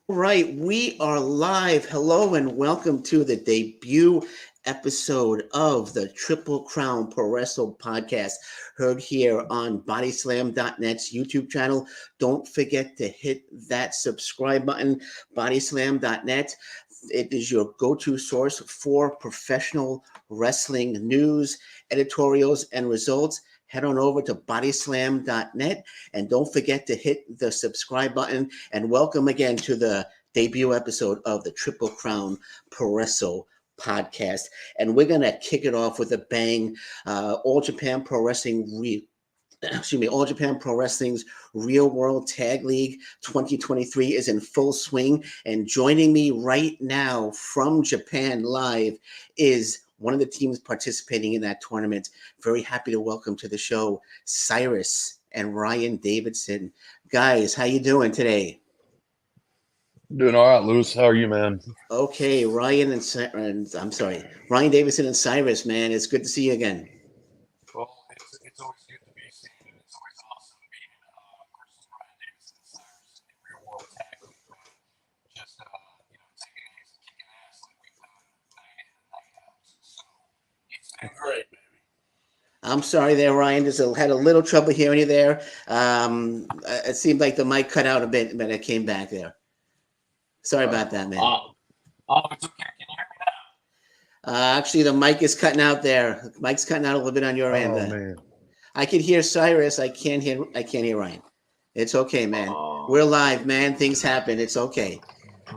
All right, we are live. Hello and welcome to the debut episode of the Triple Crown Puroresu Podcast, heard here on BodySlamNet's YouTube channel. Don't forget to hit that subscribe button, BodySlam.net. It is your go-to source for professional wrestling news, editorials, and results. Head on over to bodyslam.net and don't forget to hit the subscribe button. And welcome again to the debut episode of the Triple Crown Puroresu Podcast. And we're going to kick it off with a bang. All Japan Pro Wrestling All Japan Pro Wrestling's Real World Tag League 2023 is in full swing. And joining me right now from Japan live is one of the teams participating in that tournament. Very happy to welcome to the show Cyrus and Ryan Davidson. Guys, how you doing today? Doing all right, Lewis. How are you, man? Okay, Ryan Ryan Davidson and Cyrus, man. It's good to see you again. Well, it's always good to be seen, and it's always awesome being versus Ryan Davidson and Cyrus in real world tag league. Just taking ass and kicking ass like we've done night in and night out. So it's been great, baby. I'm sorry there, Ryan. Had a little trouble hearing you there. It seemed like the mic cut out a bit, but it came back there. Sorry about that, man. It's okay. Can you hear me now? Actually, the mic is cutting out there. The mic's cutting out a little bit on your end. Man. I can hear Cyrus. I can't hear Ryan. It's okay, man. We're live, man. Things happen. It's okay.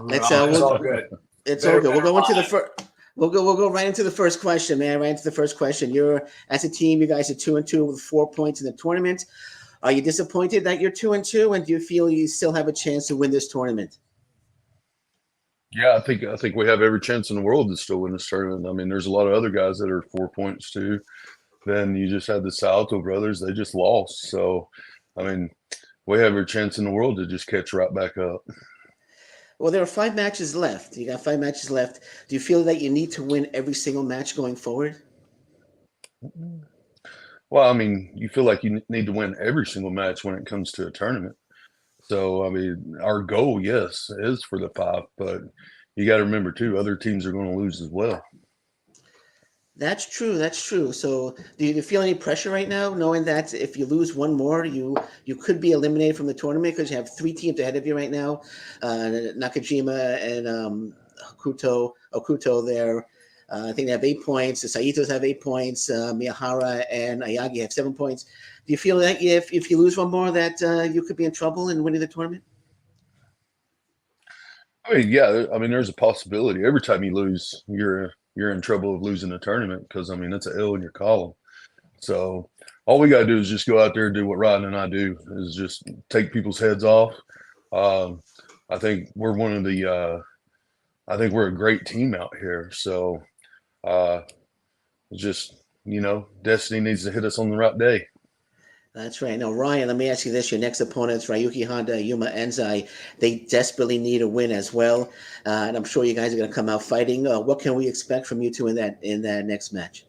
It's all good. It's all good. We'll go into the first. We'll go right into the first question, man. Right into the first question. You're as a team, you guys are 2-2 with 4 points in the tournament. Are you disappointed that you're 2-2, and do you feel you still have a chance to win this tournament? Yeah, I think we have every chance in the world to still win this tournament. I mean, there's a lot of other guys that are 4 points too. Then you just had the Salto brothers; they just lost. So, I mean, we have every chance in the world to just catch right back up. Well, there are 5 matches left. You got 5 matches left. Do you feel that you need to win every single match going forward? Well, I mean, you feel like you need to win every single match when it comes to a tournament. So, I mean, our goal, yes, is for the 5, but you got to remember too, other teams are going to lose as well. That's true. That's true. So, do you feel any pressure right now, knowing that if you lose one more, you could be eliminated from the tournament because you have 3 teams ahead of you right now, Nakajima and Okuto there. I think they have 8 points. The Saitos have 8 points. Miyahara and Ayagi have 7 points. Do you feel that if you lose one more, that you could be in trouble in winning the tournament? I mean, yeah, I mean, there's a possibility. Every time you lose, you're in trouble of losing a tournament because I mean, it's an L in your column. So all we got to do is just go out there and do what Ryan and I do is just take people's heads off. Um, I think we're one of the. I think we're a great team out here. So uh, just destiny needs to hit us on the right day. That's right. Now, Ryan, let me ask you this. Your next opponents, Ryuki Honda, Yuma Enzai, they desperately need a win as well. And I'm sure you guys are going to come out fighting. What can we expect from you two in that next match?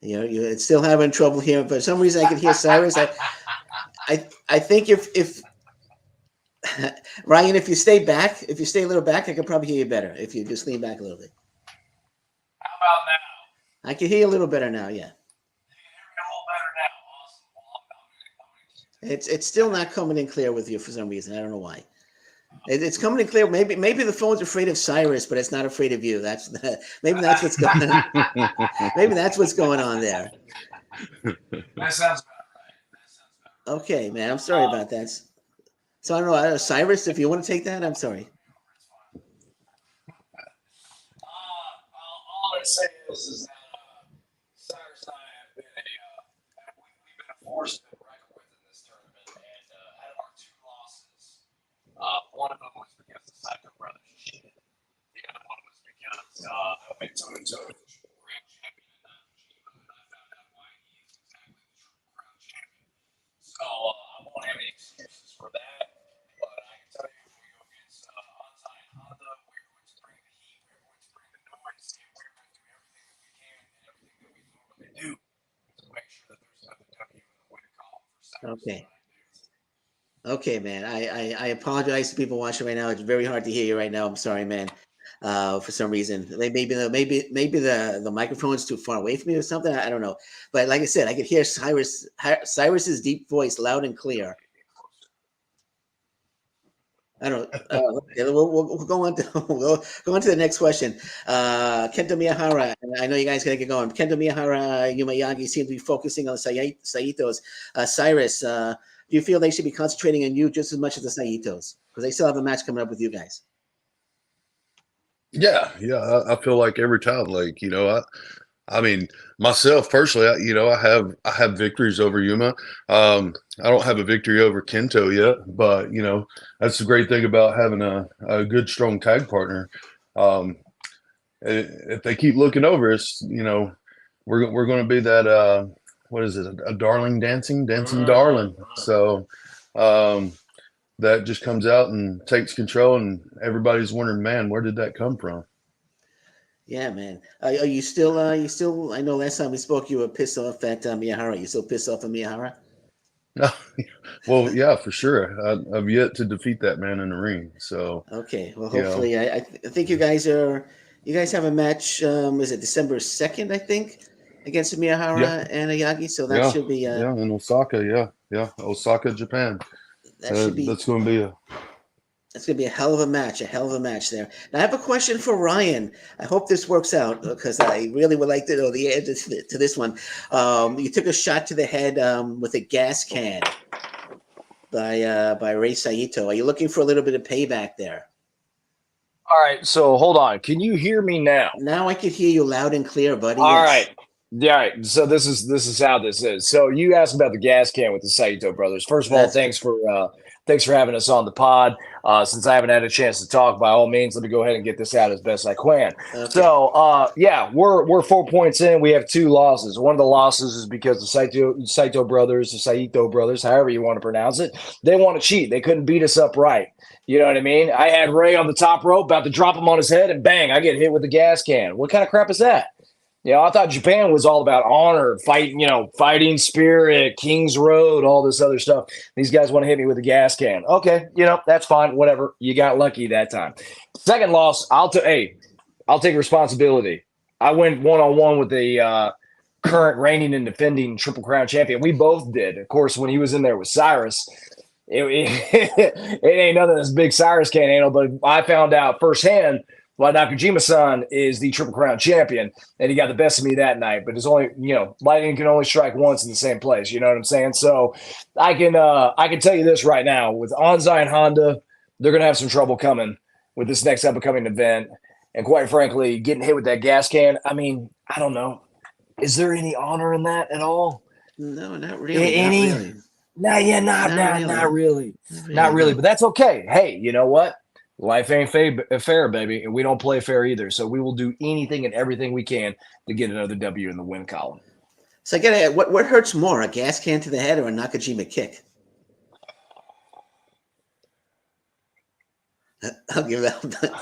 You're still having trouble hearing. For some reason, I can hear Cyrus. I think if Ryan, if you stay a little back, I could probably hear you better. If you just lean back a little bit. How about now? I can hear you a little better now. Yeah. It's still not coming in clear with you for some reason. I don't know why. It's coming in clear. Maybe the phone's afraid of Cyrus, but it's not afraid of you. Maybe that's what's going on. Maybe that's what's going on there. That sounds about right. Okay, man. I'm sorry about that. So I don't know, Cyrus, if you want to take that, I'm sorry. All I say is that Cyrus and I have been we've been a force to reckon with in this tournament, and out of our 2 losses, one of them was because the Psycho brothers cheated. The other one was because I went toe to toe with the Triple Crown champion and Nakajima, and I found out why he is exactly the Triple Crown champion. So I won't have any excuses for that. But I can tell you, if we go against Anzai and Honda, we're going to bring the heat, we're going to bring the noise, and we're going to do everything that we can and everything that we normally do to make sure that there's another W in the win column for Okay. Okay, man. I apologize to people watching right now. It's very hard to hear you right now. I'm sorry, man. For some reason, maybe the microphone's too far away from me or something. I don't know. But like I said, I could hear Cyrus's deep voice loud and clear. I don't. Okay, we'll go on to go on to the next question. Kento Miyahara, and I know you guys gotta get going. Kento Miyahara, Yuma Yagi seem to be focusing on Saitos. Cyrus, do you feel they should be concentrating on you just as much as the Saitos? Because they still have a match coming up with you guys. Yeah. I feel like every time, like, I mean, myself personally, I have victories over Yuma. I don't have a victory over Kento yet, but that's the great thing about having a good, strong tag partner. If they keep looking over us, we're going to be that what is it? A darling dancing darling. So that just comes out and takes control, and everybody's wondering, man, where did that come from? Yeah, man. Are you still? I know last time we spoke, you were pissed off at Miyahara. You still pissed off at Miyahara? No, well, yeah, for sure. I've yet to defeat that man in the ring. So okay, well, hopefully, I think you guys have a match. Is it December 2nd? I think against Miyahara and Ayagi. So that should be in Osaka. Yeah, Osaka, Japan. That's going to be It's going to be a hell of a match there. Now, I have a question for Ryan. I hope this works out because I really would like to know the answer to this one. You took a shot to the head with a gas can by Rei Saito. Are you looking for a little bit of payback there? All right, so hold on. Can you hear me now? Now I can hear you loud and clear, buddy. All right. Yeah, all right. So this is how this is. So you asked about the gas can with the Saito brothers. First of all, thanks for having us on the pod. Since I haven't had a chance to talk, by all means, let me go ahead and get this out as best I can. Okay. So, we're 4 points in. We have 2 losses. One of the losses is because the Saito brothers, however you want to pronounce it, they want to cheat. They couldn't beat us up right. You know what I mean? I had Ray on the top rope, about to drop him on his head, and bang, I get hit with the gas can. What kind of crap is that? I thought Japan was all about honor, fighting spirit, King's Road, all this other stuff. These guys want to hit me with a gas can. Okay, that's fine. Whatever. You got lucky that time. Second loss, I'll take responsibility. I went one-on-one with the current reigning and defending Triple Crown champion. We both did. Of course, when he was in there with Cyrus, it ain't nothing as big Cyrus can't handle, but I found out firsthand why Nakajima-san is the Triple Crown champion, and he got the best of me that night. But it's only, lightning can only strike once in the same place. You know what I'm saying? So I can tell you this right now: with Anzai and Honda, they're gonna have some trouble coming with this next up-and-coming event. And quite frankly, getting hit with that gas can, I mean, I don't know. Is there any honor in that at all? No, not really. Not really. But that's okay. Hey, you know what? Life ain't fair, baby, and we don't play fair either. So we will do anything and everything we can to get another W in the win column. So I get it. What hurts more, a gas can to the head or a Nakajima kick? I'll give that.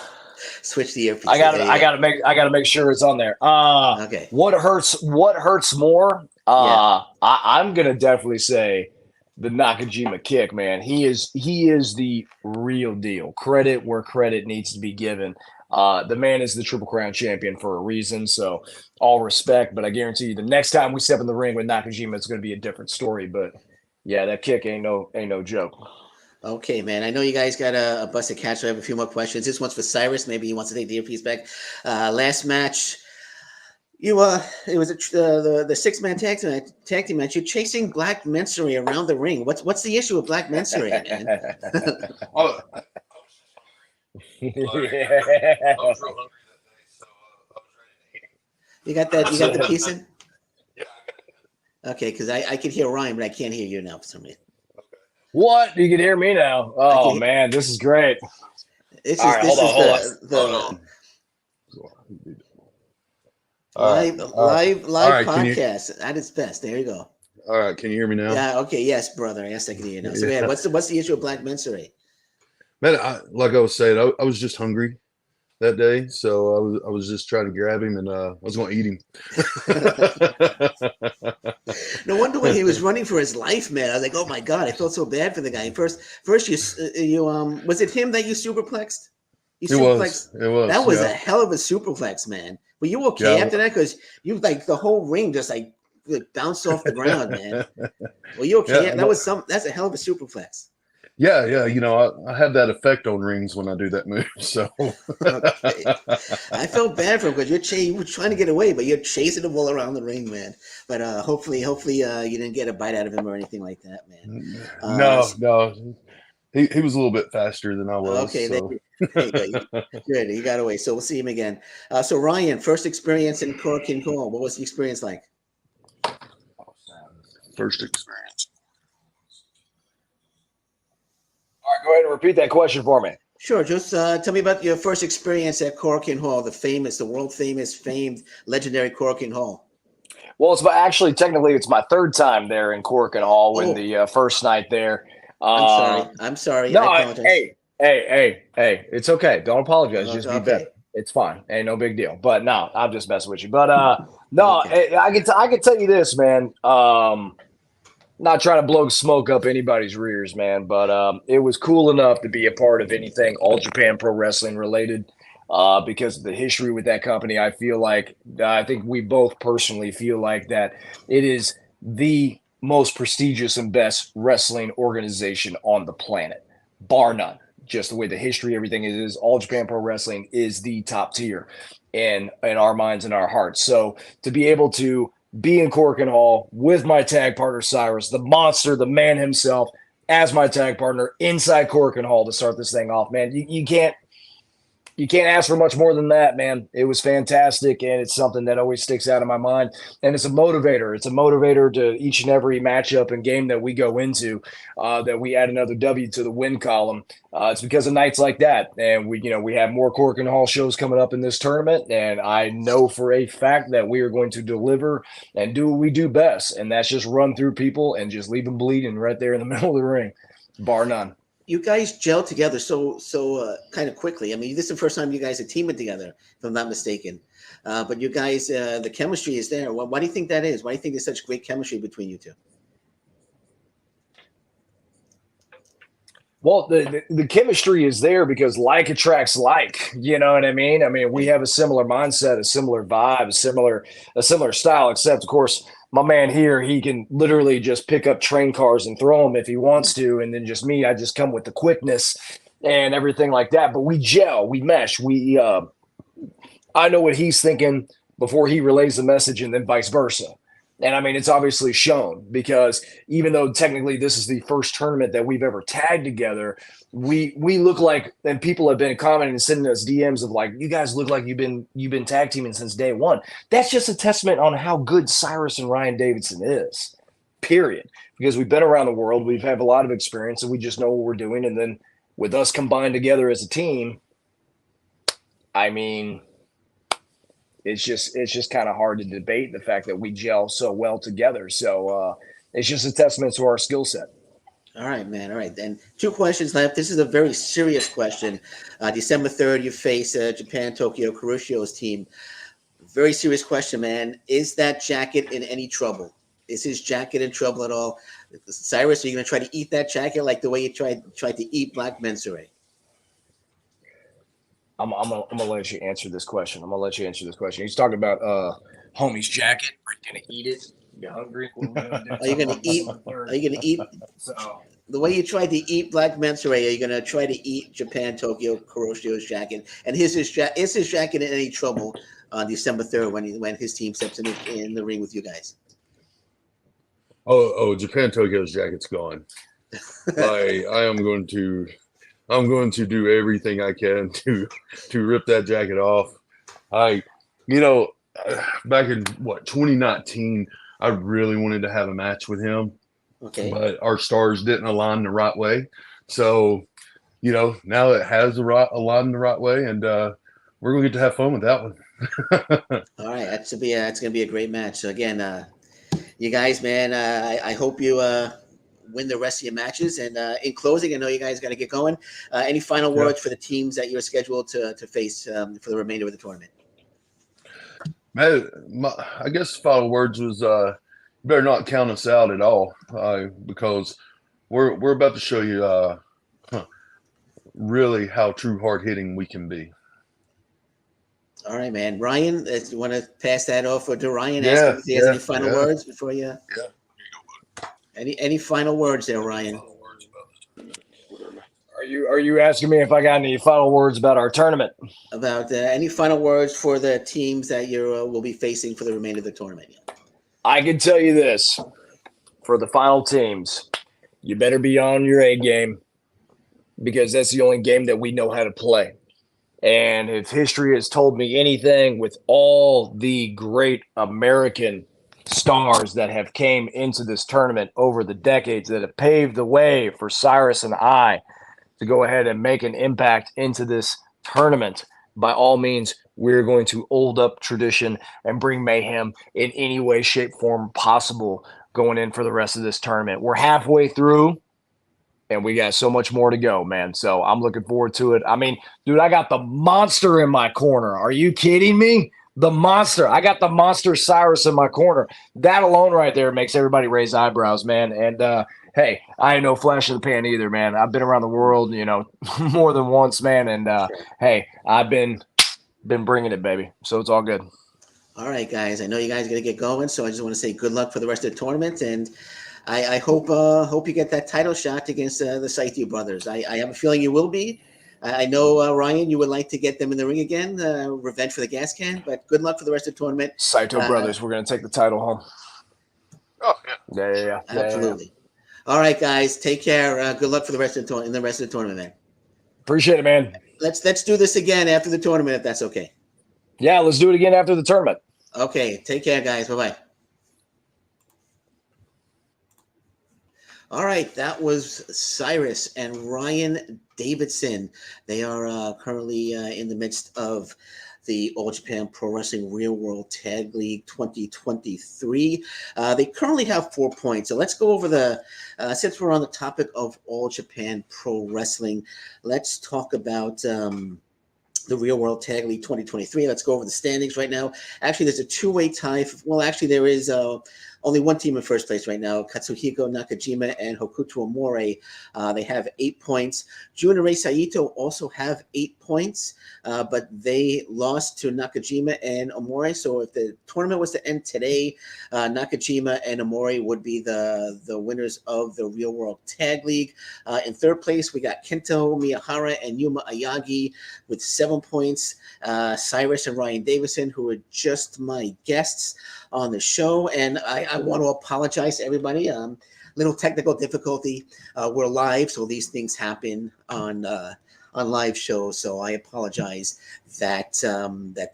Switch the earpiece. I gotta make sure it's on there. Okay. What hurts more? I'm gonna definitely say the Nakajima kick, man. He is the real deal. Credit where credit needs to be given. The man is the Triple Crown champion for a reason. So all respect, but I guarantee you the next time we step in the ring with Nakajima, it's going to be a different story. But yeah, that kick ain't no joke. Okay, man. I know you guys got a busted catch. So I have a few more questions. This one's for Cyrus. Maybe he wants to take the earpiece back. Last match. It was the 6-man tag team match. You're chasing Black Mensory around the ring. What's the issue with Black Mensory, man? You got that? You got the piece in? Yeah. Okay, because I could hear Ryan, but I can't hear you now for some reason. What? You can hear me now? Oh man, this is great. Hold on. Live right, podcast at its best. There you go. All right, can you hear me now? Yeah. Okay. Yes, brother. Yes, I can hear you now. So yeah, what's the issue of Black Mensory? Man, like I was saying, I was just hungry. that day, so I was just trying to grab him, and I was going to eat him. No wonder when he was running for his life, man. I was like, oh my god, I felt so bad for the guy. First you was it him that you superplexed? You superplexed? It was. That was a hell of a superplex, man. Were you okay after that? Because you like the whole ring just like bounced off the ground, man. Were you okay? Yeah, That's a hell of a superplex. Yeah. You know, I have that effect on rings when I do that move. So Okay. I felt bad for him because you were trying to get away, but you're chasing the ball around the ring, man. But hopefully, you didn't get a bite out of him or anything like that, man. No. He was a little bit faster than I was. Okay, so. there you go. Good, you got away. So we'll see him again. So Ryan, first experience in Cork and Call. What was the experience like? First experience. All right, go ahead and repeat that question for me. Sure. Just tell me about your first experience at Cork and Hall, the world famous, famed, legendary Cork and Hall. Well, technically, it's my third time there in Cork and Hall. When the first night there. I'm sorry. No, I apologize. Hey, it's okay. Don't apologize. Just be Okay. better. It's fine. Ain't no big deal. But no, I'm just messing with you. But no, Okay. I can tell you this, man. Not trying to blow smoke up anybody's rears, man. But it was cool enough to be a part of anything All Japan Pro Wrestling related. Because of the history with that company, I think we both personally feel like that it is the most prestigious and best wrestling organization on the planet, bar none. Just the way the history, everything is, All Japan Pro Wrestling is the top tier in our minds and our hearts. So to be able to be in Cork and Hall with my tag partner Cyrus, the monster, the man himself, as my tag partner inside Cork and Hall to start this thing off, man, you can't ask for much more than that, man. It was fantastic, and it's something that always sticks out in my mind. And it's a motivator. It's a motivator to each and every matchup and game that we go into, that we add another W to the win column. It's because of nights like that. And we have more Cork and Hall shows coming up in this tournament, and I know for a fact that we are going to deliver and do what we do best, and that's just run through people and just leave them bleeding right there in the middle of the ring, bar none. You guys gel together so kind of quickly. I mean, this is the first time you guys are teaming together, if I'm not mistaken. But you guys, the chemistry is there. Why do you think that is? Why do you think there's such great chemistry between you two? Well, the chemistry is there because like attracts like, you know what I mean? I mean, we have a similar mindset, a similar vibe, a similar style, except of course, my man here, he can literally just pick up train cars and throw them if he wants to. And then just me, I just come with the quickness and everything like that. But we gel, we mesh. I know what he's thinking before he relays the message and then vice versa. And I mean, it's obviously shown because even though technically this is the first tournament that we've ever tagged together, we look like, and people have been commenting and sending us DMs of like, you guys look like you've been tag teaming since day one. That's just a testament on how good Cyrus and Ryan Davidson is, period. Because we've been around the world, we've had a lot of experience, and we just know what we're doing. And then with us combined together as a team, I mean, it's just kind of hard to debate the fact that we gel so well together. So it's just a testament to our skill set. All right, man. All right. Then 2 questions left. This is a very serious question. December 3rd, you face Japan Tokyo Kuroshi's team. Very serious question, man. Is that jacket in any trouble? Is his jacket in trouble at all? Cyrus, are you going to try to eat that jacket like the way you tried to eat Black Mensuray? I'm gonna let you answer this question. He's talking about homie's jacket. Are you gonna eat it? You hungry? Are you gonna eat? So The way you tried to eat Black Mensuray, are you gonna try to eat Japan Tokyo Kuroshi's jacket? And is his jacket in any trouble on December 3rd when his team steps in the ring with you guys? Oh, Japan Tokyo's jacket's gone. I'm going to do everything I can to rip that jacket off. Back in 2019, I really wanted to have a match with him. Okay. But our stars didn't align the right way. So, now it has aligned the right way, and we're going to get to have fun with that one. All right. That's going to be a great match. So again, you guys, man, I hope you win the rest of your matches. And in closing, I know you guys got to get going. Any final words for the teams that you're scheduled to face for the remainder of the tournament? Man, I guess final words was you better not count us out at all because we're about to show you really how true hard hitting we can be. All right, man. Ryan, you want to pass that off to Ryan? Ask him if he has any final words before you. Yeah. Any final words there, Ryan? Are you asking me if I got any final words about our tournament? About any final words for the teams that you will be facing for the remainder of the tournament? I can tell you this: for the final teams, you better be on your A game because that's the only game that we know how to play. And if history has told me anything, with all the great American stars that have came into this tournament over the decades that have paved the way for Cyrus and I to go ahead and make an impact into this tournament, by all means, we're going to hold up tradition and bring mayhem in any way, shape, form possible going in for the rest of this tournament. We're halfway through, and we got so much more to go, man. So I'm looking forward to it. I mean, dude, I got the monster in my corner. Are you kidding me? The monster. I got the monster Cyrus in my corner. That alone right there makes everybody raise eyebrows, man. And hey, I ain't no flash in the pan either, man. I've been around the world, more than once, man. And hey, I've been bringing it, baby. So it's all good. All right, guys. I know you guys are going to get going, so I just want to say good luck for the rest of the tournament. And I hope you get that title shot against the Saito brothers. I have a feeling you will be. I know, Ryan, you would like to get them in the ring again, revenge for the gas can, but good luck for the rest of the tournament. Saito brothers, we're going to take the title home. Oh, yeah. Absolutely. Yeah. All right, guys, take care. Good luck for the rest of the tournament, man. Appreciate it, man. Let's do this again after the tournament, if that's okay. Yeah, let's do it again after the tournament. Okay, take care, guys. Bye-bye. All right, that was Cyrus and Ryan Davidson. They are currently in the midst of the All Japan Pro Wrestling Real World Tag League 2023. They currently have 4 points. So let's go over since we're on the topic of All Japan Pro Wrestling, let's talk about the Real World Tag League 2023. Let's go over the standings right now. Actually, there's a two-way tie. There is only one team in first place right now, Katsuhiko Nakajima and Hokuto Amore. They have 8 points. Junrei Saito also have 8 points, but they lost to Nakajima and Amore. So if the tournament was to end today, Nakajima and Amore would be the winners of the Real World Tag League. In third place, we got Kento Miyahara and Yuma Ayagi with 7 points. Cyrus and Ryan Davidson, who are just my guests on the show, and I want to apologize to everybody. Little technical difficulty. We're live, so these things happen on live shows. So I apologize that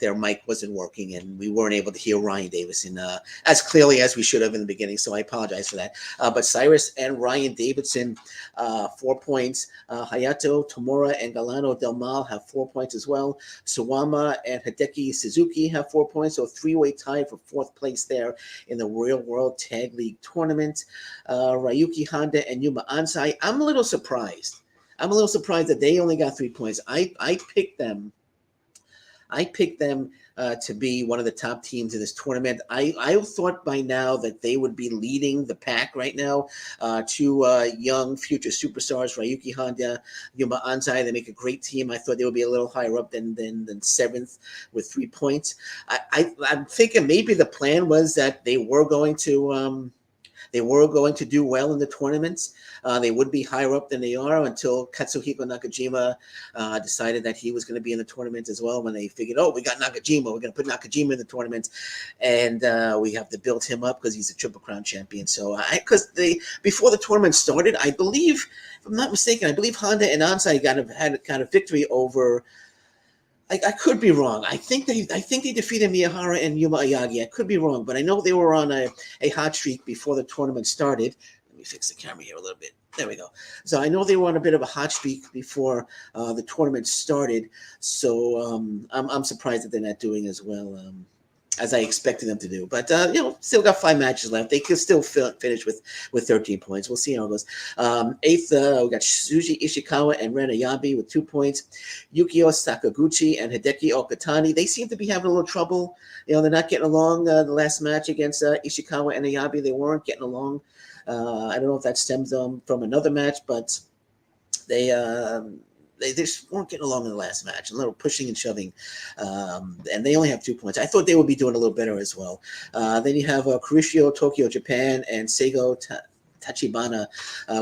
their mic wasn't working and we weren't able to hear Ryan Davidson as clearly as we should have in the beginning. So I apologize for that. But Cyrus and Ryan Davidson, 4 points. Hayato, Tomura, and Galano Del Mal have 4 points as well. Suwama and Hideki Suzuki have 4 points. So three-way tie for fourth place there in the Real World Tag League Tournament. Ryuki Honda and Yuma Ansai. I'm a little surprised that they only got 3 points. I picked them to be one of the top teams in this tournament. I thought by now that they would be leading the pack right now. Two young future superstars, Ryuki Honda, Yuma Ansai. They make a great team. I thought they would be a little higher up than seventh with 3 points. I'm thinking maybe the plan was that they were going to do well in the tournaments. They would be higher up than they are until Katsuhiko Nakajima decided that he was going to be in the tournament as well. When they figured, we got Nakajima, we're going to put Nakajima in the tournament, and we have to build him up because he's a Triple Crown champion. So, before the tournament started, I believe, if I'm not mistaken, Honda and Ansai got a victory over. I could be wrong. I think they defeated Miyahara and Yuma Ayagi. I could be wrong, but I know they were on a hot streak before the tournament started. Let me fix the camera here a little bit. There we go. So I know they were on a bit of a hot streak before the tournament started. So I'm surprised that they're not doing as well as I expected them to do. But still got 5 matches left. They could still finish with 13 points. We'll see how it goes. Eighth, we got Shuji Ishikawa and Ren Ayabe with 2 points. Yukio Sakaguchi and Hideki Okatani. They seem to be having a little trouble. They're not getting along. The last match against Ishikawa and Ayabe, they weren't getting along. I don't know if that stems from another match, but they just weren't getting along in the last match. A little pushing and shoving, and they only have 2 points. I thought they would be doing a little better as well. Then you have Kurishio, Tokyo, Japan, and Seigo Tachibana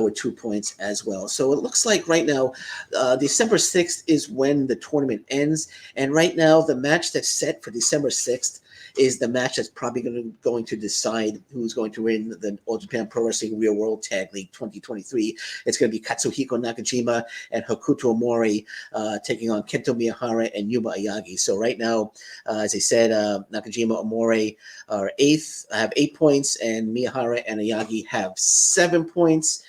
with 2 points as well. So it looks like right now, December 6th is when the tournament ends. And right now, the match that's set for December 6th is the match that's probably going to decide who's going to win the All Japan Pro Wrestling Real World Tag League 2023. It's going to be Katsuhiko Nakajima and Hokuto Omori taking on Kento Miyahara and Yuma Ayagi. So right now, as I said, Nakajima, Omori are have 8 points, and Miyahara and Ayagi have 7 points.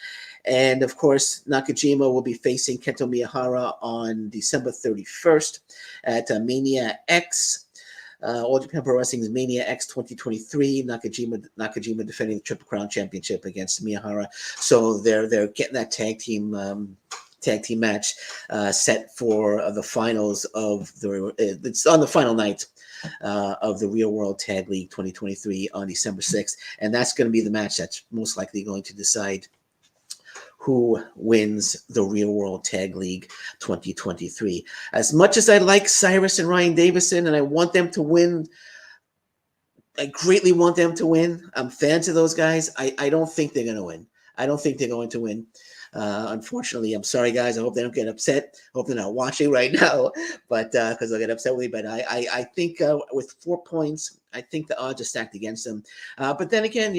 And of course, Nakajima will be facing Kento Miyahara on December 31st at Mania X. All Japan Pro Wrestling's Mania X 2023. Nakajima defending the Triple Crown Championship against Miyahara. So they're getting that tag team match set for the finals of it's on the final night of the Real World Tag League 2023 on December 6th, and that's going to be the match that's most likely going to decide who wins the Real World Tag League 2023. As much as I like Cyrus and Ryan Davidson and I want them to win, I greatly want them to win. I'm fans of those guys. I don't think they're going to win. I don't think they're going to win. Unfortunately, I'm sorry, guys. I hope they don't get upset. I hope they're not watching right now, but because they'll get upset with me. But I think with 4 points, I think the odds are stacked against them. But then again,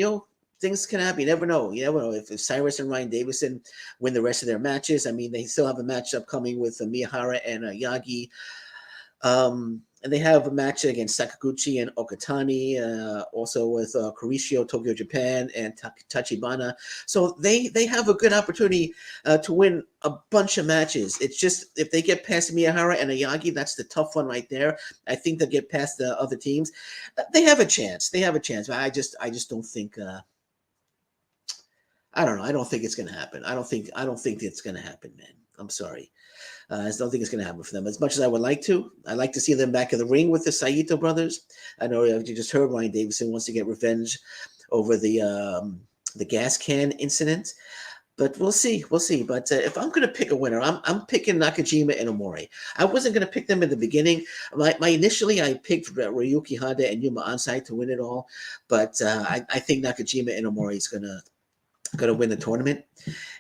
things can happen. You never know. You never know if Cyrus and Ryan Davidson win the rest of their matches. I mean, they still have a match upcoming with Miyahara and Yagi. And they have a match against Sakaguchi and Okatani, also with Kurishio, Tokyo, Japan, and Tachibana. So they have a good opportunity to win a bunch of matches. It's just if they get past Miyahara and Ayagi, that's the tough one right there. I think they'll get past the other teams. They have a chance. But I just don't think. I don't know. I don't think it's going to happen. I don't think it's going to happen, man. I'm sorry. I just don't think it's going to happen for them. As much as I would like to, I'd like to see them back in the ring with the Saito brothers. I know you just heard Ryan Davidson wants to get revenge over the gas can incident, but we'll see. But if I'm going to pick a winner, I'm picking Nakajima and Omori. I wasn't going to pick them in the beginning. Initially I picked Ryuki Honda and Yuma Ansai to win it all, but I think Nakajima and Omori is going to win the tournament,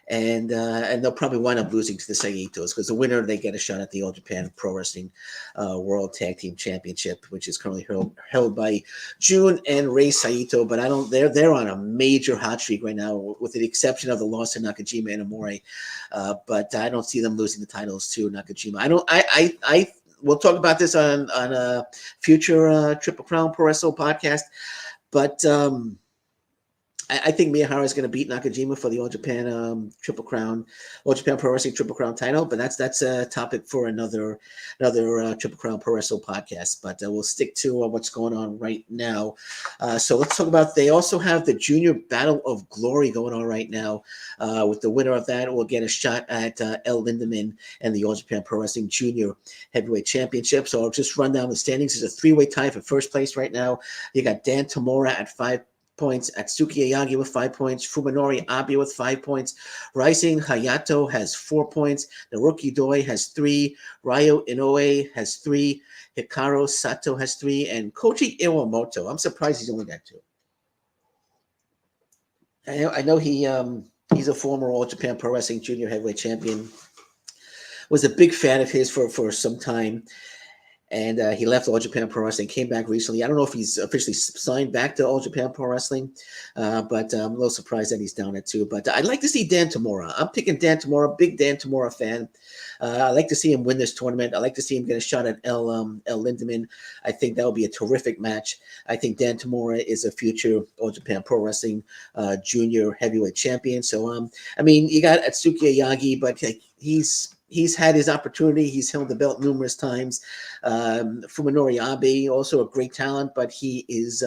and they'll probably wind up losing to the Saitos because the winner, they get a shot at the All Japan Pro Wrestling World Tag Team Championship, which is currently held by Jun and Rei Saito. But they're on a major hot streak right now, with the exception of the loss to Nakajima and Omori. But I don't see them losing the titles to Nakajima. We'll talk about this on a future Triple Crown Puroresu podcast, but. I think Miyahara is going to beat Nakajima for the All Japan Pro Wrestling Triple Crown title, but that's a topic for another Triple Crown Puroresu podcast. But we'll stick to what's going on right now. So let's talk about. They also have the Junior Battle of Glory going on right now. With the winner of that, will get a shot at El Lindemann and the All Japan Pro Wrestling Junior Heavyweight Championship. So I'll just run down the standings. It's a 3-way tie for first place right now. You got Dan Tamura at 5 points, Atsuki Ayagi with 5 points, Fuminori Abe with 5 points, Rising Hayato has 4 points, Naruki Doi has 3, Ryo Inoue has 3, Hikaru Sato has 3, and Koji Iwamoto, I'm surprised he's only got 2. I know he's a former All Japan Pro Wrestling Junior Heavyweight Champion, was a big fan of his for some time. And he left All Japan Pro Wrestling, came back recently. I don't know if he's officially signed back to All Japan Pro Wrestling, but I'm a little surprised that he's down there too. But I'd like to see Dan Tamura. I'm picking Dan Tamura, big Dan Tamura fan. I'd like to see him win this tournament. I'd like to see him get a shot at El Lindemann. I think that would be a terrific match. I think Dan Tamura is a future All Japan Pro Wrestling Junior Heavyweight Champion. So, you got Atsuki Ayagi, but he's he's had his opportunity. He's held the belt numerous times. Fuminori Abe, also a great talent, but he is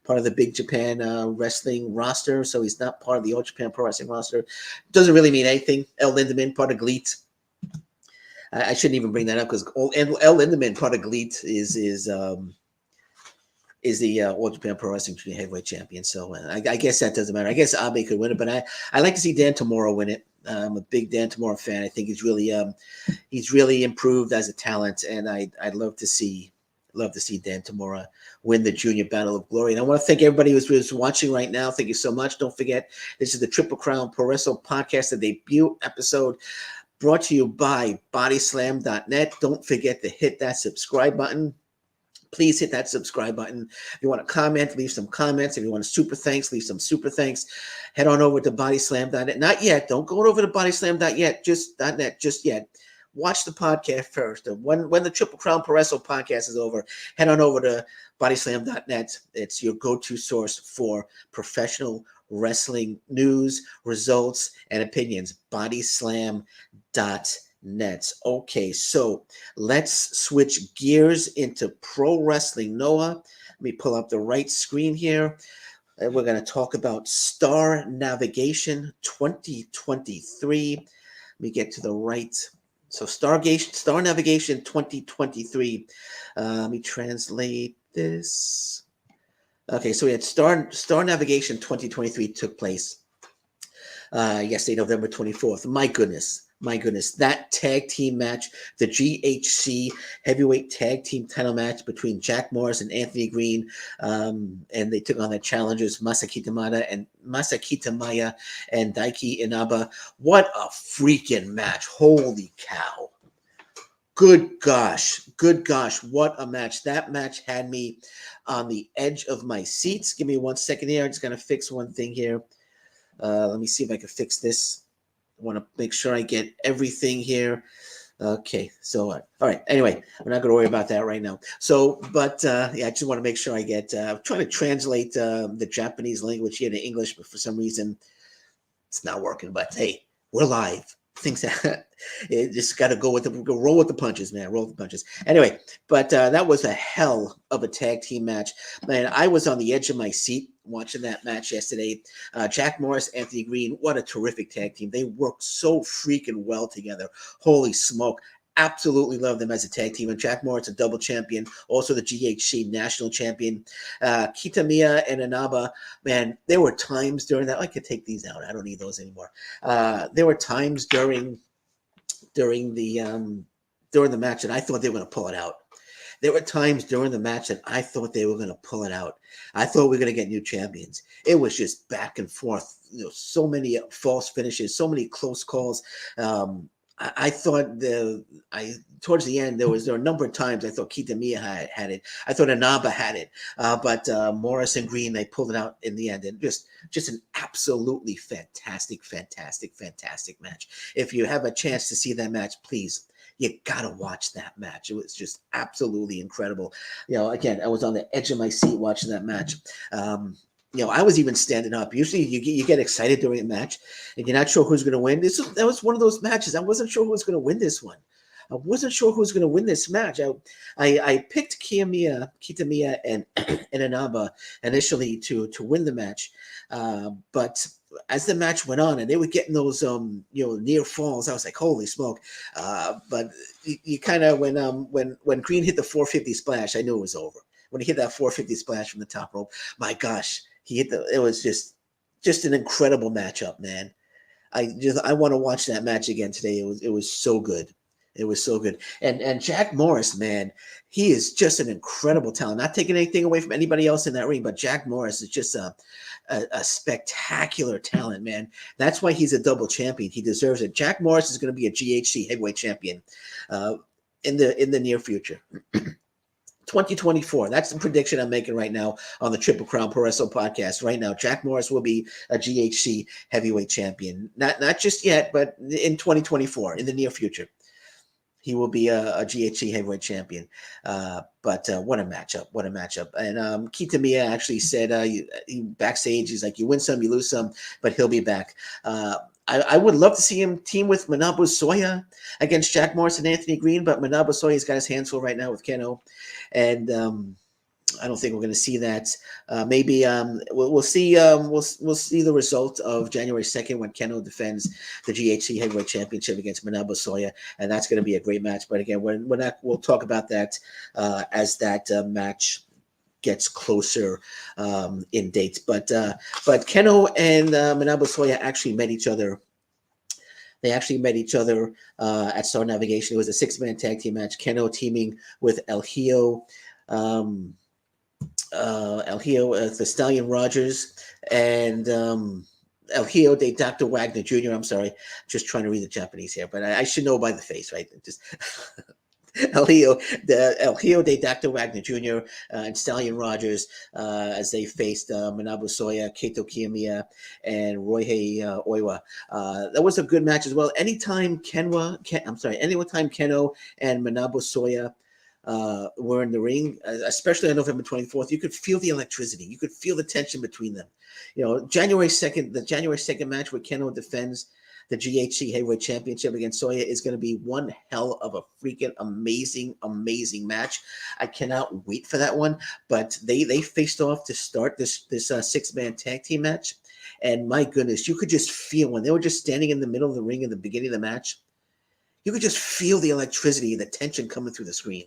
part of the Big Japan wrestling roster, so he's not part of the All Japan Pro Wrestling roster. Doesn't really mean anything. El Lindemann, part of GLEAT. I shouldn't even bring that up because El Lindemann, part of GLEAT, is the All Japan Pro Wrestling Junior Heavyweight Champion. So I guess that doesn't matter. I guess Abe could win it, but I like to see Dan Tamura win it. I'm a big Dan Tamura fan. I think he's really improved as a talent, and I'd love to see Dan Tamura win the Junior Battle of Glory. And I want to thank everybody who's watching right now. Thank you so much. Don't forget, this is the Triple Crown Puroresu Podcast, the debut episode brought to you by BodySlam.net. Don't forget to hit that subscribe button. Please hit that subscribe button. If you want to comment, leave some comments. If you want to super thanks, leave some super thanks. Head on over to BodySlam.net. Not yet. Don't go over to BodySlam.net just yet. Watch the podcast first. When the Triple Crown Puroresu Podcast is over, head on over to BodySlam.net. It's your go-to source for professional wrestling news, results, and opinions. BodySlam.net. Okay, so let's switch gears into pro wrestling. Noah, let me pull up the right screen here. And we're going to talk about Star Navigation 2023. Let me get to the right. So Star Navigation 2023. Let me translate this. Okay, so we had Star Navigation 2023 took place yesterday, November 24th. My goodness, that tag team match, the GHC heavyweight tag team title match between Jack Morris and Anthony Green, and they took on the challengers Masakita Maya and Daiki Inaba. What a freaking match. Holy cow. Good gosh, what a match. That match had me on the edge of my seats. Give me 1 second here. I'm just going to fix one thing here. Let me see if I can fix this. I want to make sure I get everything here. Okay, so all right. Anyway, we're not going to worry about that right now. So, but I just want to make sure I get. I'm trying to translate the Japanese language here to English, but for some reason, it's not working. But hey, we're live. Things that it just got to roll with the punches, man. Roll with the punches. Anyway, but that was a hell of a tag team match, man. I was on the edge of my seat watching that match yesterday. Jack Morris, Anthony Green, what a terrific tag team. They worked so freaking well together. Holy smoke. Absolutely love them as a tag team. And Jack Morris, a double champion, also the GHC national champion. Kitamiya and Inaba, man, there were times during that. I could take these out. I don't need those anymore. There were times during the match that I thought they were going to pull it out. There were times during the match that I thought they were going to pull it out. I thought we were going to get new champions. It was just back and forth. So many false finishes, so many close calls. I thought towards the end there were a number of times I thought Kitamiya had it. I thought Inaba had it, but Morris and Green, they pulled it out in the end, and just an absolutely fantastic match. If you have a chance to see that match, please, you gotta watch that match. It was just absolutely incredible. Again, I was on the edge of my seat watching that match. I was even standing up. Usually you get excited during a match and you're not sure who's going to win. That was one of those matches. I wasn't sure who was going to win this one. I wasn't sure who was going to win this match. I picked Kitamiya and Inaba initially to win the match. But as the match went on and they were getting those near falls, I was like, holy smoke. But you kind of when Green hit the 450 splash, I knew it was over. When he hit that 450 splash from the top rope, my gosh, it was just an incredible matchup, man. I want to watch that match again today. It was so good. It was so good. And Jack Morris, man, he is just an incredible talent. Not taking anything away from anybody else in that ring, but Jack Morris is just a spectacular talent, man. That's why he's a double champion. He deserves it. Jack Morris is going to be a GHC heavyweight champion in the near future. 2024. That's the prediction I'm making right now on the Triple Crown Puroresu Podcast. Right now, Jack Morris will be a GHC heavyweight champion. Not just yet, but in 2024, in the near future, he will be a GHC heavyweight champion. But what a matchup! What a matchup! And Kitamiya actually said he backstage, he's like, you win some, you lose some, but he'll be back. I would love to see him team with Manabu Soya against Jack Morris and Anthony Green, but Manabu Soya's got his hands full right now with Keno, and I don't think we're going to see that. Maybe we'll see. We'll see the result of January 2nd when Keno defends the GHC Heavyweight Championship against Manabu Soya, and that's going to be a great match. But again, we'll talk about that as that match gets closer in dates. But Keno and Manabu Soya actually met each other. They actually met each other at Star Navigation. It was a 6-man tag team match. Keno teaming with El Hijo, the Stallion Rogers, and El Hijo de Dr. Wagner Jr. I'm sorry, just trying to read the Japanese here, but I should know by the face, right? Just El Hijo de Dr. Wagner Jr. And Stallion Rogers as they faced Manabu Soya, Kaito Kiyomiya, and Roihei Oiwa. That was a good match as well. Anytime Keno and Manabu Soya were in the ring, especially on November 24th, you could feel the electricity. You could feel the tension between them. January 2nd match where Keno defends the GHC Heavyweight Championship against Soya is going to be one hell of a freaking amazing match. I cannot wait for that one. But they faced off to start this 6-man tag team match. And my goodness, you could just feel when they were just standing in the middle of the ring in the beginning of the match, you could just feel the electricity, the tension coming through the screen.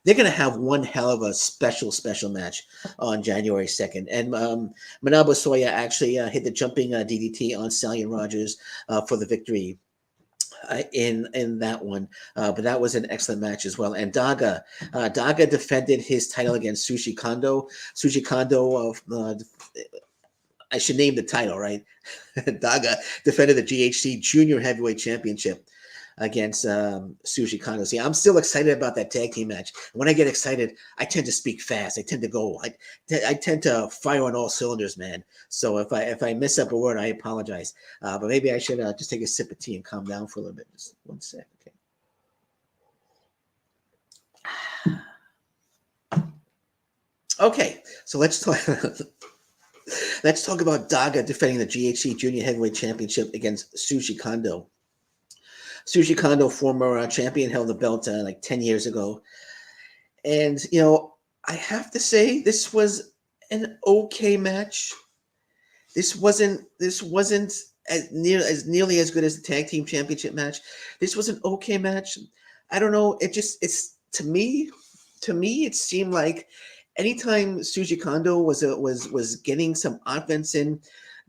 They're going to have one hell of a special match on January 2nd. And Manabu Soya actually hit the jumping DDT on Stallion Rogers for the victory in that one. But that was an excellent match as well. And Daga defended his title against Sushi Kondo. Sushi Kondo, I should name the title, right? Daga defended the GHC Junior Heavyweight Championship against Sushi Kondo. See, I'm still excited about that tag team match. When I get excited, I tend to speak fast. I tend to go. I tend to fire on all cylinders, man. So if I mess up a word, I apologize. But maybe I should just take a sip of tea and calm down for a little bit. Just one sec, okay. Okay, so let's talk. Let's talk about Daga defending the GHC Junior Heavyweight Championship against Sushi Kondo. Sushi Kondo, former champion, held the belt like 10 years ago. And, I have to say this was an okay match. This wasn't as nearly as good as the tag team championship match. This was an okay match. I don't know. To me, it seemed like anytime Sushi Kondo was getting some offense in,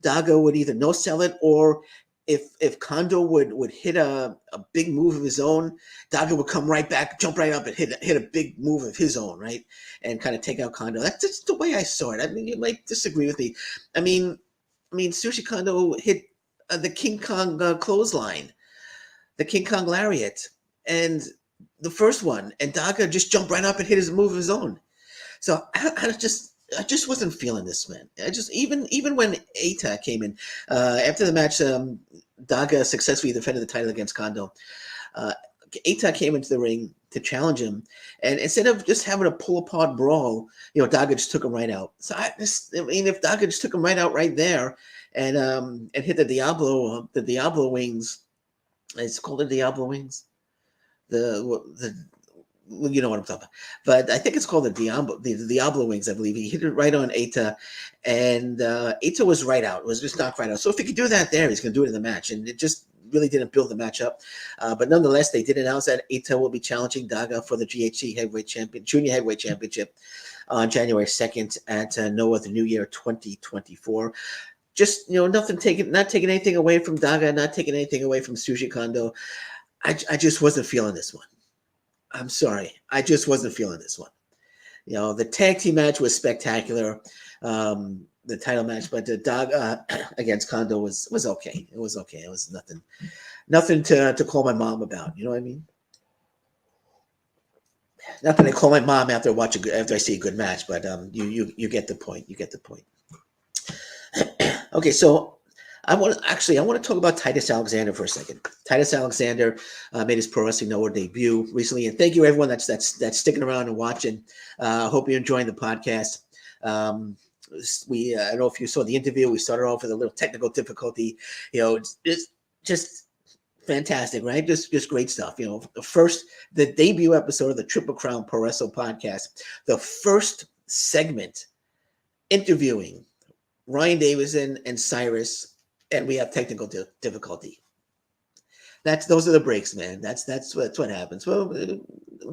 Daga would either no sell it, or if Kondo would hit a big move of his own, Daga would come right back, jump right up, and hit a big move of his own, right, and kind of take out Kondo. That's just the way I saw it. I mean, you might disagree with me. I mean, Sushi Kondo hit the King Kong clothesline, the King Kong lariat, and the first one, and Daga just jumped right up and hit his move of his own. So I just wasn't feeling this, man. Even when Eita came in after the match, Daga successfully defended the title against Kondo. Eita came into the ring to challenge him, and instead of just having a pull apart brawl, Daga just took him right out. So if Daga just took him right out right there, and hit the Diablo wings, it's called the Diablo wings. You know what I'm talking about. But I think it's called the Diablo wings, I believe. He hit it right on Eita, and Eita was right out. It was just knocked right out. So if he could do that there, he's going to do it in the match. And it just really didn't build the match up. But nonetheless, they did announce that Eita will be challenging Daga for the GHC Junior Heavyweight Championship on January 2nd at Noah the New Year 2024. Just, not taking anything away from Daga, not taking anything away from Sushi Kondo. I just wasn't feeling this one. I'm sorry. I just wasn't feeling this one. The tag team match was spectacular, the title match, but the Daga against Kondo was okay. It was okay. It was nothing to call my mom about. You know what I mean? Not that I call my mom after I see a good match, but you get the point. You get the point. Okay, so I want to talk about Titus Alexander for a second. Titus Alexander made his Pro Wrestling Noah debut recently, and thank you everyone that's sticking around and watching. I hope you're enjoying the podcast. I don't know if you saw the interview. We started off with a little technical difficulty. It's just fantastic, right? Just great stuff. The debut episode of the Triple Crown Puroresu Podcast, the first segment interviewing Ryan Davidson and Cyrus, and we have technical difficulty. Those are the breaks, man. That's what happens. Well,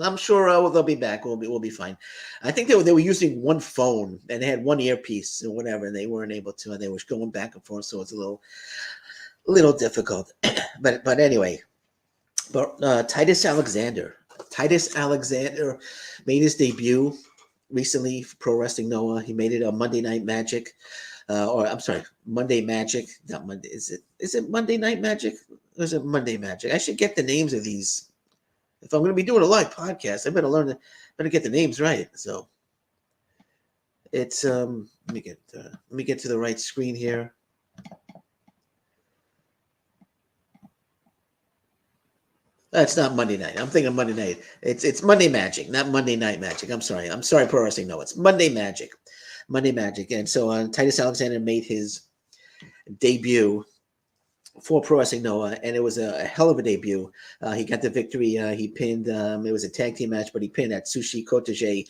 I'm sure they'll be back. We'll be fine. I think they were using one phone and they had one earpiece or whatever, and they weren't able to, and they were going back and forth, so it's a little difficult. but anyway, Titus Alexander made his debut recently for Pro Wrestling Noah. He made it on Monday Night Magic, Monday Magic. Not Monday. Is it Monday Night Magic? Or is it Monday Magic? I should get the names of these. If I'm going to be doing a live podcast, I better get the names right. So it's let me get to the right screen here. That's not Monday night. I'm thinking Monday night. It's Monday Magic, not Monday Night Magic. I'm sorry, Pro Wrestling. No, it's Monday Magic. And so Titus Alexander made his debut for Pro Wrestling Noah, and it was a hell of a debut. He got the victory. He pinned. It was a tag team match, but he pinned Atsushi Kotoge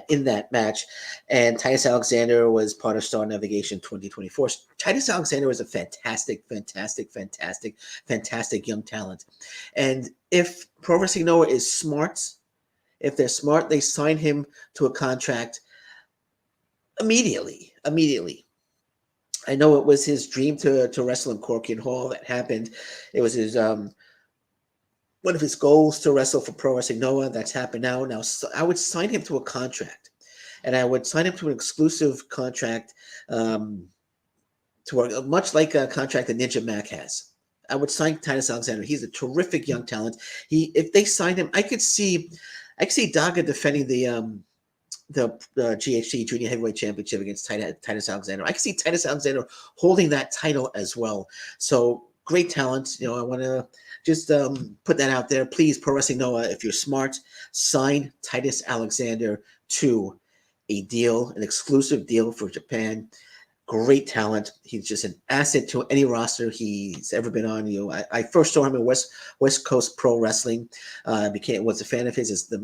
in that match. And Titus Alexander was part of Star Navigation 2024. Titus Alexander was a fantastic young talent. And if Pro Wrestling Noah is smart, if they're smart, they sign him to a contract immediately. I know it was his dream to wrestle in Corky and Hall. That happened. It was his one of his goals to wrestle for Pro Wrestling Noah. That's happened now. Now I would sign him to a contract, and I would sign him to an exclusive contract to work much like a contract that Ninja Mac has. I would sign Titus Alexander. He's a terrific young talent. If they signed him, I could see Daga defending the GHC Junior Heavyweight Championship against Titus Alexander. I can see Titus Alexander holding that title as well. So great talent. I want to just put that out there. Please, Pro Wrestling Noah, if you're smart, sign Titus Alexander to an exclusive deal for Japan. Great talent. He's just an asset to any roster he's ever been on. I first saw him in West Coast Pro Wrestling. Was a fan of his. Is the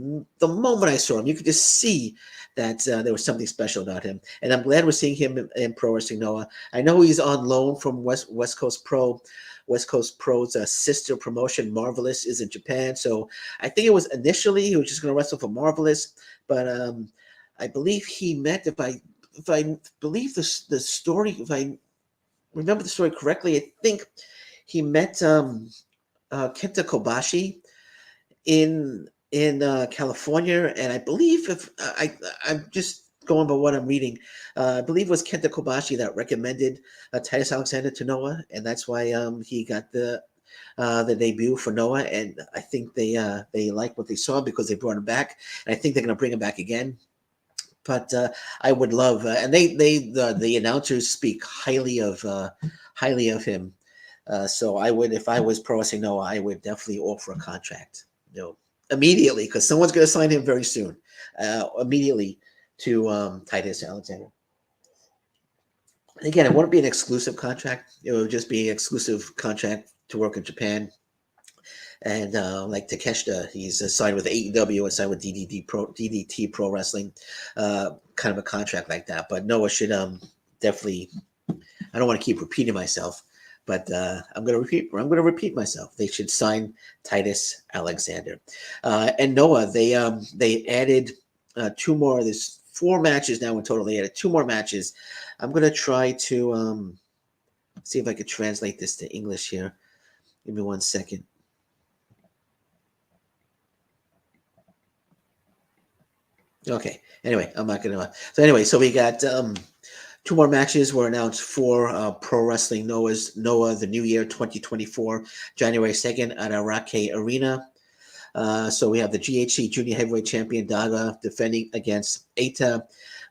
moment I saw him, you could just see that there was something special about him. And I'm glad we're seeing him in Pro Wrestling Noah. I know he's on loan from West Coast Pro. West Coast Pro's sister promotion, Marvelous, is in Japan. So I think it was initially he was just going to wrestle for Marvelous, but I believe he met if I believe the story, if I remember the story correctly, I think he met Kenta Kobashi in California, and I believe I'm just going by what I'm reading, I believe it was Kenta Kobashi that recommended Titus Alexander to Noah, and that's why he got the debut for Noah, and I think they like what they saw because they brought him back, and I think they're going to bring him back again. But I would love, and the announcers speak highly of him. So I would, if I was Pro Wrestling Noah, I would definitely offer a contract, immediately, because someone's going to sign him very soon, immediately to Titus Alexander. And again, it wouldn't be an exclusive contract; it would just be an exclusive contract to work in Japan. And like Takeshita, he's signed with AEW and signed with DDT Pro Wrestling, kind of a contract like that. But Noah should definitely. I don't want to keep repeating myself, but I'm going to repeat myself. They should sign Titus Alexander. And Noah, they added two more. There's 4 matches now in total. They added 2 more matches. I'm going to try to see if I could translate this to English here. Give me 1 second. Okay. Anyway, I'm not going to. So anyway, so we got 2 more matches were announced for Pro Wrestling Noah the New Year 2024, January 2nd at Arake Arena. So we have the GHC Junior Heavyweight Champion Daga defending against Eita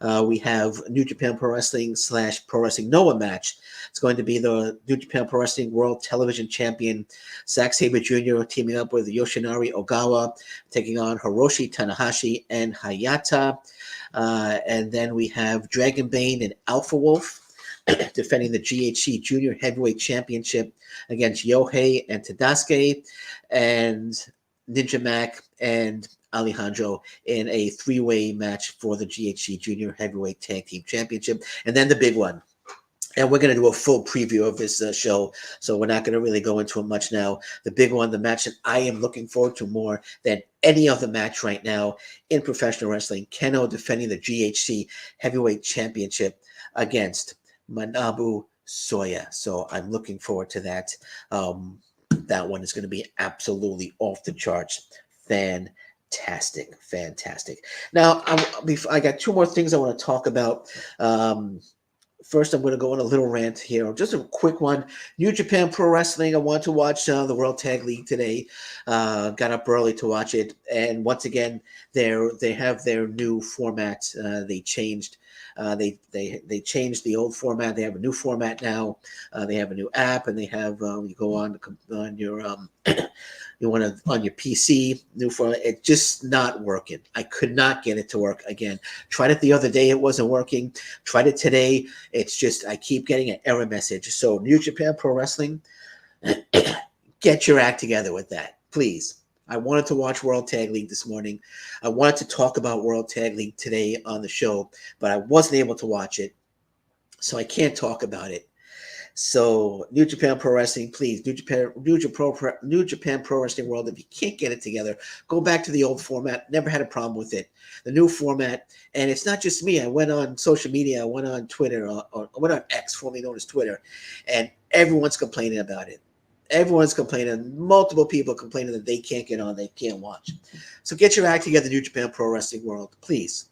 we have New Japan Pro Wrestling / Pro Wrestling Noah match. It's going to be the New Japan Pro Wrestling World Television Champion Zack Sabre Jr. teaming up with Yoshinari Ogawa, taking on Hiroshi Tanahashi and Hayata. And then we have Dragon Bane and Alpha Wolf defending the GHC Junior Heavyweight Championship against Yohei and Tadasuke, and Ninja Mac and Alejandro in a three-way match for the GHC Junior Heavyweight Tag Team Championship. And then the big one. And we're going to do a full preview of this show, so we're not going to really go into it much now. The big one, the match that I am looking forward to more than any other match right now in professional wrestling, Kenoh defending the GHC Heavyweight Championship against Manabu Soya. So I'm looking forward to that. That one is going to be absolutely off the charts. Fantastic. Now, I got two more things I want to talk about. First, I'm going to go on a little rant here. Just a quick one. New Japan Pro Wrestling. I want to watch the World Tag League today. Got up early to watch it. And once again, they have their new format. They changed. They changed the old format. They have a new format now. They have a new app, and they have you go on your you want to on your PC. New format. It's just not working. I could not get it to work again. Tried it the other day. It wasn't working. Tried it today. It's just I keep getting an error message. So New Japan Pro Wrestling, get your act together with that, please. I wanted to watch World Tag League this morning. I wanted to talk about World Tag League today on the show, but I wasn't able to watch it, so I can't talk about it. So New Japan Pro Wrestling, please, New Japan Pro Wrestling World, if you can't get it together, go back to the old format. Never had a problem with it. The new format, and it's not just me. I went on social media. I went on Twitter, or I went on X, formerly known as Twitter, and everyone's complaining about it. Everyone's complaining. Multiple people complaining that they can't get on, they can't watch. So get your act together, New Japan Pro Wrestling World, please.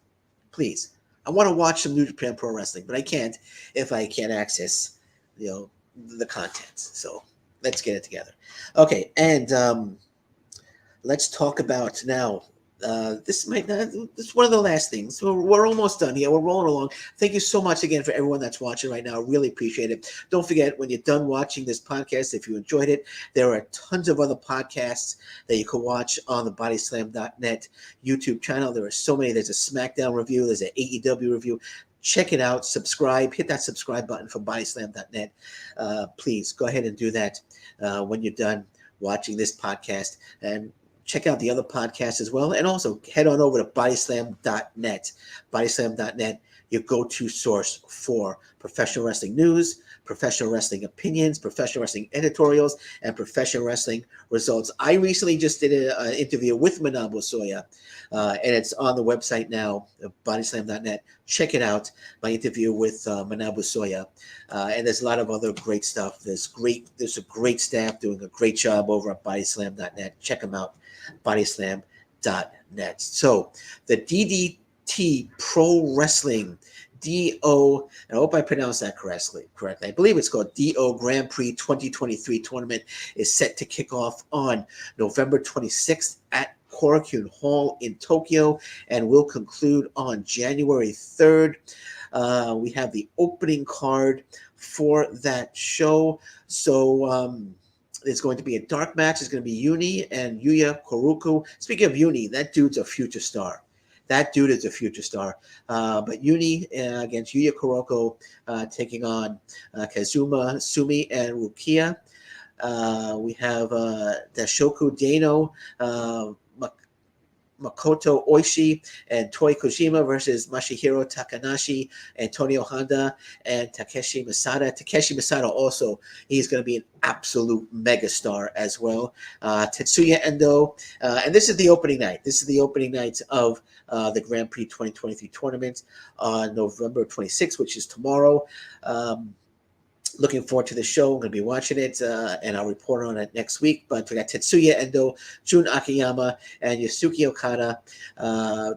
I want to watch some New Japan Pro Wrestling, but I can't if I can't access, the content. So let's get it together. Okay, and let's talk about now. This is one of the last things. We're almost done here. We're rolling along. Thank you so much again for everyone that's watching right now. I really appreciate it. Don't forget, when you're done watching this podcast, if you enjoyed it, there are tons of other podcasts that you can watch on the BodySlam.net YouTube channel. There are so many. There's a SmackDown review. There's an AEW review. Check it out. Subscribe. Hit that subscribe button for BodySlam.net. Please go ahead and do that when you're done watching this podcast. And check out the other podcasts as well. And also head on over to BodySlam.net. BodySlam.net, your go-to source for professional wrestling news, professional wrestling opinions, professional wrestling editorials, and professional wrestling results. I recently just did an interview with Manabu Soya, and it's on the website now, BodySlam.net. Check it out, my interview with Manabu Soya. And there's a lot of other great stuff. There's a great staff doing a great job over at BodySlam.net. Check them out. BodySlam.net. So the DDT Pro Wrestling DO, I hope I pronounced that correctly. I believe it's called DO Grand Prix 2023 tournament is set to kick off on November 26th at Korakuen Hall in Tokyo and will conclude on January 3rd. We have the opening card for that show. So, it's going to be a dark match. It's going to be Uni and Yuya Koruku. Speaking of Uni, that dude's a future star. That dude is a future star. But Uni against Yuya Koruku taking on Kazuma Sumi and Rukia. We have Dashoku Dano, Makoto Oishi and Toi Kojima versus Masahiro Takanashi, Antonio Honda, and Takeshi Masada. Takeshi Masada also, he's going to be an absolute megastar as well. Tetsuya Endo, and this is the opening night. This is the opening night of the Grand Prix 2023 tournament on November 26th, which is tomorrow. Looking forward to the show. I'm going to be watching it, and I'll report on it next week. But we got Tetsuya Endo, Jun Akiyama, and Yasuki Okada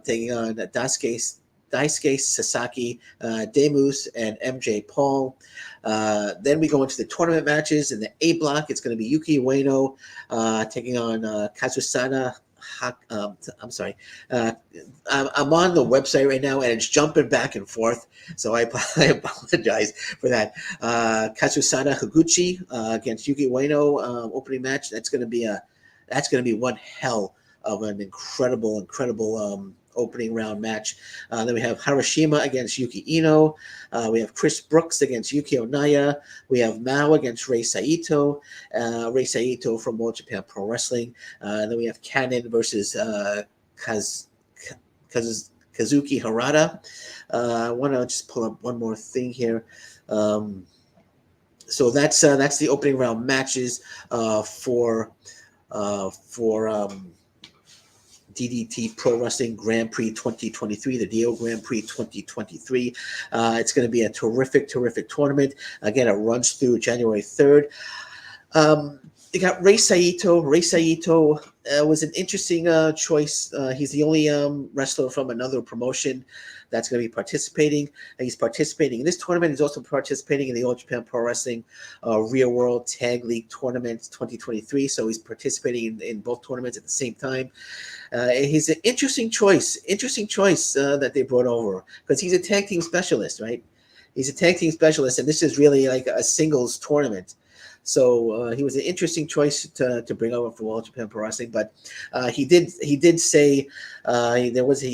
taking on Daisuke Sasaki, Demus, and MJ Paul. Then we go into the tournament matches. In the A block, it's going to be Yuki Ueno taking on Kazusada I'm sorry. I'm on the website right now, and it's jumping back and forth. So I apologize for that. Kazusada Higuchi against Yuki Ueno opening match. That's going to be one hell of an incredible opening round match. Then we have Harashima against Yuki Ino. We have Chris Brooks against Yuki Onaya. We have Mao against Rei Saito. Rei Saito from World Japan Pro Wrestling. And then we have Cannon versus Kazuki Harada. I want to just pull up one more thing here. So that's the opening round matches for DDT Pro Wrestling Grand Prix 2023, the Dio Grand Prix 2023. It's going to be a terrific tournament. Again, it runs through January 3rd. You got Rei Saito. Rei Saito was an interesting choice. He's the only wrestler from another promotion that's going to be participating. He's participating in this tournament. He's also participating in the All Japan Pro Wrestling Real World Tag League Tournament 2023. So he's participating in both tournaments at the same time. He's an interesting choice that they brought over because he's a tag team specialist, right? He's a tag team specialist, and this is really like a singles tournament. So he was an interesting choice to bring over for All Japan Pro Wrestling, but he did say he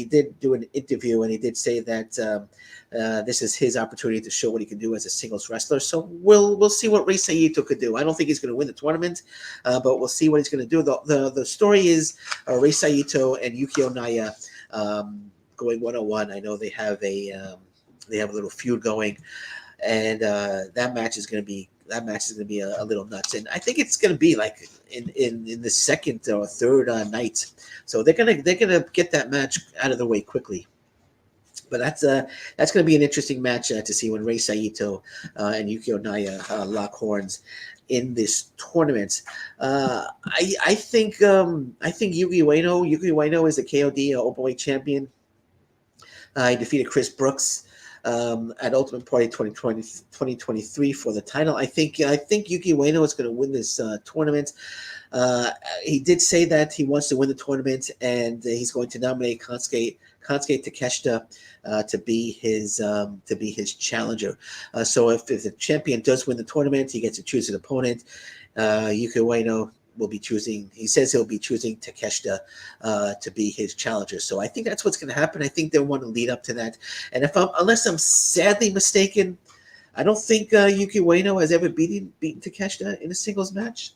did do an interview, and he did say that this is his opportunity to show what he can do as a singles wrestler. So we'll see what Rei Saito could do. I don't think he's going to win the tournament, but we'll see what he's going to do. The story is Rei Saito and Yuki Onaya going 1-on-1. I know they have a little feud going, and that match is going to be a little nuts, and I think it's going to be like in the second or third night. So they're gonna get that match out of the way quickly. But that's going to be an interesting match to see when Rei Saito and Yuki Onaya lock horns in this tournament. I think Yuki Ueno is the KOD Openweight champion. He defeated Chris Brooks at Ultimate Party 2023 for the title. I think Yuki Ueno is going to win this tournament. He did say that he wants to win the tournament, and he's going to nominate Kansuke Takeshita to be his challenger. So if the champion does win the tournament, he gets to choose an opponent. Yuki Ueno will be choosing. He says he'll be choosing Takeshita to be his challenger. So I think that's what's going to happen. I think they want to lead up to that. And unless I'm sadly mistaken, I don't think Yuki Ueno has ever beaten Takeshita in a singles match.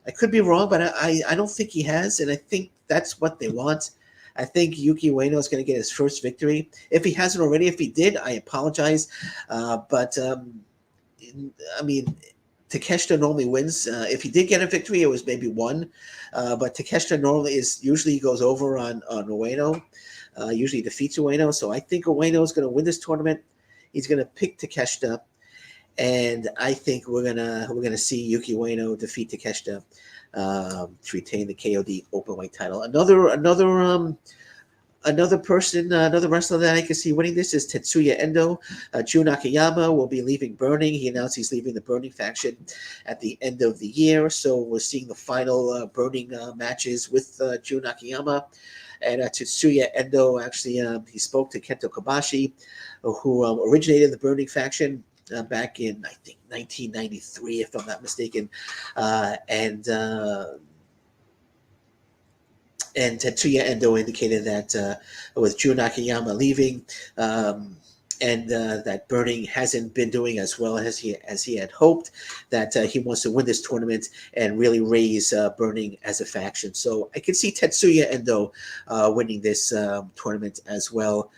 I could be wrong, but I don't think he has, and I think that's what they want. I think Yuki Ueno is going to get his first victory. If he hasn't already, if he did, I apologize. But I mean, Takeshita normally wins. If he did get a victory, it was maybe one. But Takeshita usually goes over on Ueno, usually defeats Ueno. So I think Ueno is going to win this tournament. He's going to pick Takeshita, and I think we're gonna see Yuki Ueno defeat Takeshita to retain the KOD Openweight title. Another person, another wrestler that I can see winning this is Tetsuya Endo. Jun Akiyama will be leaving Burning. He announced he's leaving the Burning faction at the end of the year. So we're seeing the final Burning matches with Jun Akiyama. And Tetsuya Endo, actually, he spoke to Kento Kobashi, who originated the Burning faction back in, I think, 1993, if I'm not mistaken. And Tetsuya Endo indicated that with Jun Akiyama leaving, and that Burning hasn't been doing as well as he had hoped, that he wants to win this tournament and really raise Burning as a faction. So I can see Tetsuya Endo winning this tournament as well.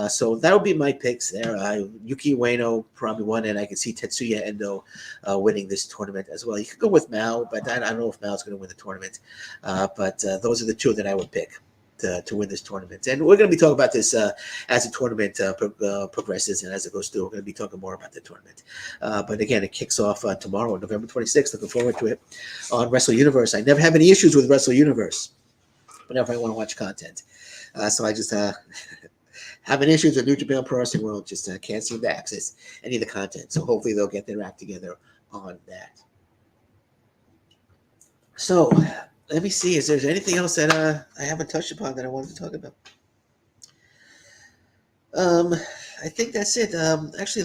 So that would be my picks there. Yuki Ueno probably won, and I can see Tetsuya Endo winning this tournament as well. You could go with Mao, but I don't know if Mao's going to win the tournament. But those are the two that I would pick to win this tournament. And we're going to be talking about this as the tournament progresses and as it goes through. We're going to be talking more about the tournament. But again, it kicks off tomorrow, November 26th. Looking forward to it on Wrestle Universe. I never have any issues with Wrestle Universe whenever I want to watch content. So I just... having issues with New Japan Pro Wrestling World, just can't seem to access any of the content. So hopefully they'll get their act together on that. So let me see. Is there anything else that I haven't touched upon that I wanted to talk about? I think that's it. Actually,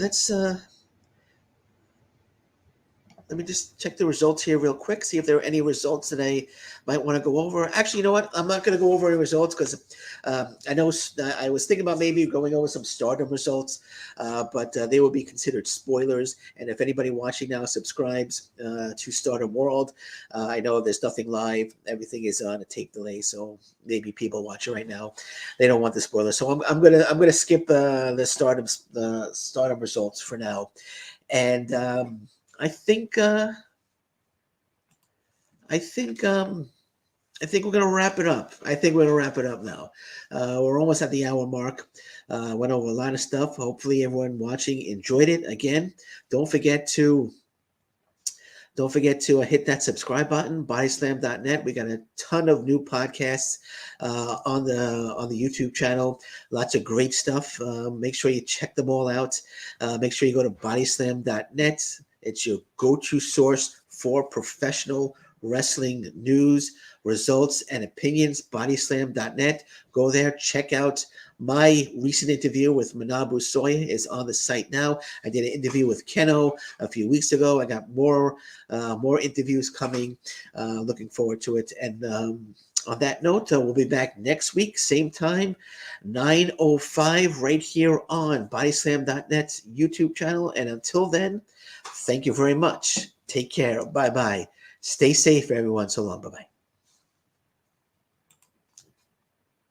let me just check the results here real quick, see if there are any results that I might want to go over. Actually, you know what? I'm not going to go over any results because I know I was thinking about maybe going over some STARDOM results, but they will be considered spoilers. And if anybody watching now subscribes to STARDOM World, I know there's nothing live. Everything is on a tape delay, so maybe people watching right now, they don't want the spoilers. So I'm gonna skip the STARDOM results for now, and I think we're gonna wrap it up. I think we're gonna wrap it up now. We're almost at the hour mark. Went over a lot of stuff. Hopefully, everyone watching enjoyed it. Again, don't forget to hit that subscribe button. BodySlam.net. We got a ton of new podcasts on the YouTube channel. Lots of great stuff. Make sure you check them all out. Make sure you go to BodySlam.net. It's your go-to source for professional wrestling news, results, and opinions. BodySlam.net. Go there. Check out my recent interview with Manabu Soya is on the site now. I did an interview with Keno a few weeks ago. I got more interviews coming. Looking forward to it. And on that note, we'll be back next week, same time, 9:05, right here on BodySlam.net's YouTube channel. And until then, thank you very much. Take care. Bye-bye. Stay safe, everyone. So long. Bye-bye.